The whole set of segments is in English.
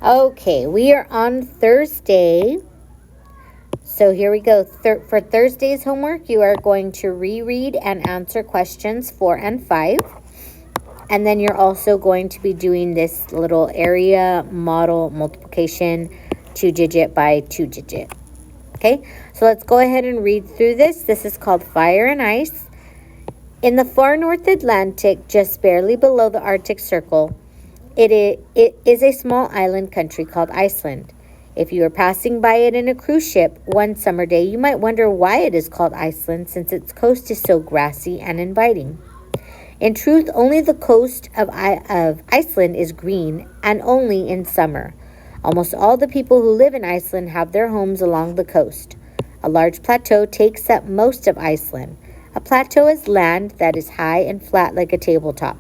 Okay, we are on Thursday. So here we go. For Thursday's homework, you are going to reread and answer questions 4 and 5. And then you're also going to be doing this little area model multiplication 2-digit by 2-digit. Okay, so let's go ahead and read through this. This is called Fire and Ice. In the far North Atlantic, just barely below the Arctic Circle, it is a small island country called Iceland. If you are passing by it in a cruise ship one summer day, you might wonder why it is called Iceland, since its coast is so grassy and inviting. In truth, only the coast of Iceland is green, and only in summer. Almost all the people who live in Iceland have their homes along the coast. A large plateau takes up most of Iceland. A plateau is land that is high and flat like a tabletop.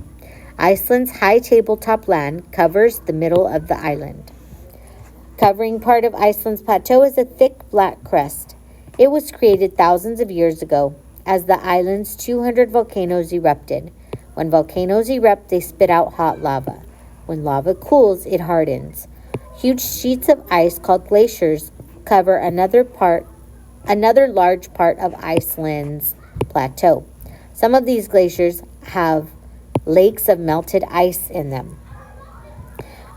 Iceland's high tabletop land covers the middle of the island. Covering part of Iceland's plateau is a thick black crust. It was created thousands of years ago as the island's 200 volcanoes erupted. When volcanoes erupt, they spit out hot lava. When lava cools, it hardens. Huge sheets of ice called glaciers cover another large part of Iceland's plateau. Some of these glaciers have lakes of melted ice in them.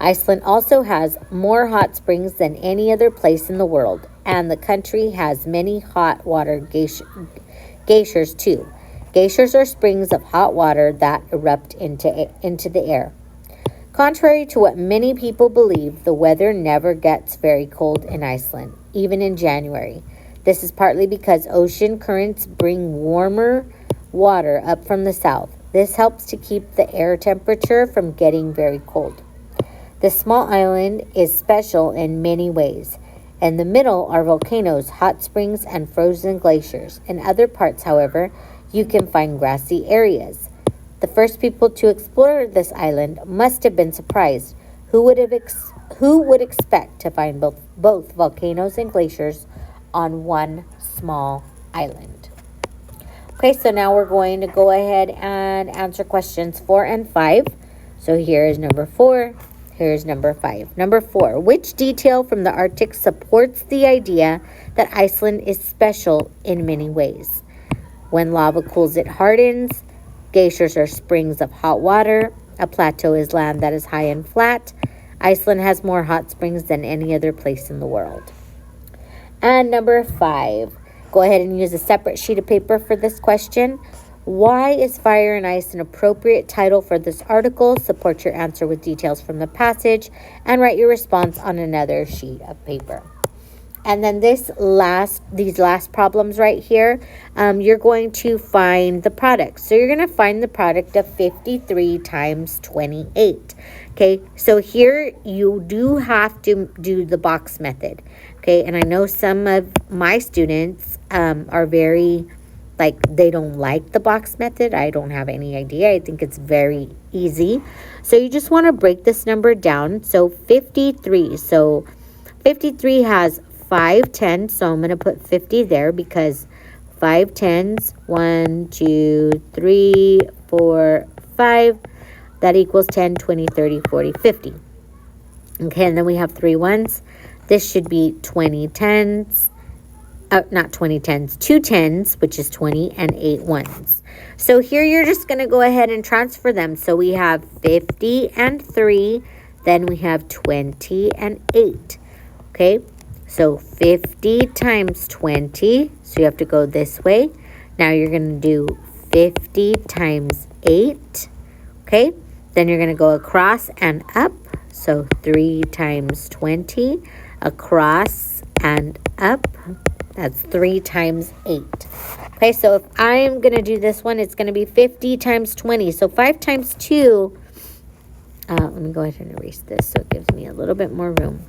Iceland also has more hot springs than any other place in the world, and the country has many hot water geysers too. Geysers are springs of hot water that erupt into the air. Contrary to what many people believe, the weather never gets very cold in Iceland, even in January. This is partly because ocean currents bring warmer water up from the south. This helps to keep the air temperature from getting very cold. This small island is special in many ways. In the middle are volcanoes, hot springs, and frozen glaciers. In other parts, however, you can find grassy areas. The first people to explore this island must have been surprised. Who would expect to find both volcanoes and glaciers on one small island? Okay, so now we're going to go ahead and answer questions 4 and 5. So here is number 4. Here's number 5. Number 4, which detail from the Arctic supports the idea that Iceland is special in many ways? When lava cools, it hardens. Glaciers are springs of hot water. A plateau is land that is high and flat. Iceland has more hot springs than any other place in the world. And number 5, go ahead and use a separate sheet of paper for this question. Why is Fire and Ice an appropriate title for this article? Support your answer with details from the passage and write your response on another sheet of paper. And then these last problems right here, you're going to find the product. So you're going to find the product of 53 times 28. Okay, so here you do have to do the box method. Okay, and I know some of my students are very, they don't like the box method. I don't have any idea. I think it's very easy. So you just want to break this number down. So 53. So 53 has 5 tens, so I'm going to put 50 there because 5 tens, 1, 2, 3, 4, 5, that equals 10, 20, 30, 40, 50. Okay, and then we have 3 ones. This should be 20 tens, not 20 tens, 2 tens, which is 20, and 8 ones. So here you're just going to go ahead and transfer them. So we have 50 and 3, then we have 20 and 8. Okay, so 50 times 20, so you have to go this way. Now you're going to do 50 times 8, okay? Then you're going to go across and up, so 3 times 20, across and up, that's 3 times 8. Okay, so if I'm going to do this one, it's going to be 50 times 20, so 5 times 2, let me go ahead and erase this so it gives me a little bit more room.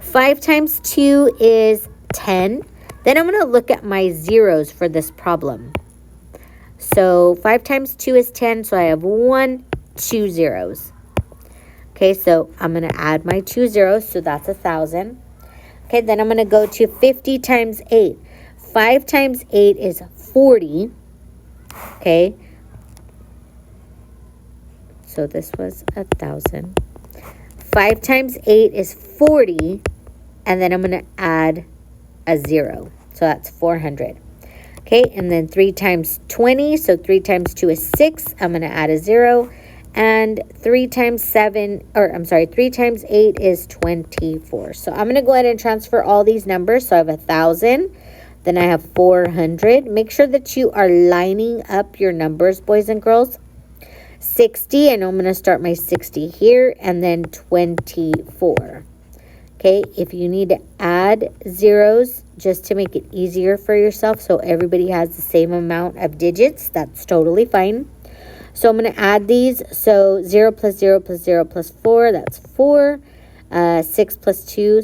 5 times 2 is 10. Then I'm going to look at my zeros for this problem. So 5 times 2 is 10, so I have 1, 2 zeros. Okay, so I'm going to add my 2 zeros, so that's 1,000. Okay, then I'm going to go to 50 times 8. 5 times 8 is 40. Okay, so this was 1,000. 5 times 8 is 40, and then I'm going to add a 0. So that's 400. Okay, and then 3 times 20, so 3 times 2 is 6. I'm going to add a 0. And 3 times 7, or I'm sorry, 3 times 8 is 24. So I'm going to go ahead and transfer all these numbers. So I have 1,000, then I have 400. Make sure that you are lining up your numbers, boys and girls. 60, I know I'm going to start my 60 here, and then 24. Okay, if you need to add zeros just to make it easier for yourself so everybody has the same amount of digits, that's totally fine. So I'm going to add these. So 0 plus 0 plus 0 plus 4, that's 4. 6 plus 2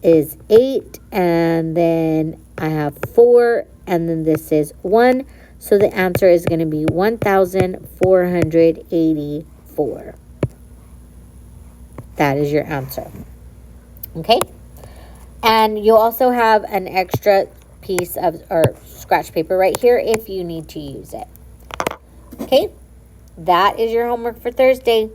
is 8. And then I have 4. And then this is 1. So the answer is going to be 1,484. That is your answer. Okay? And you also have an extra piece of or scratch paper right here if you need to use it. Okay? That is your homework for Thursday.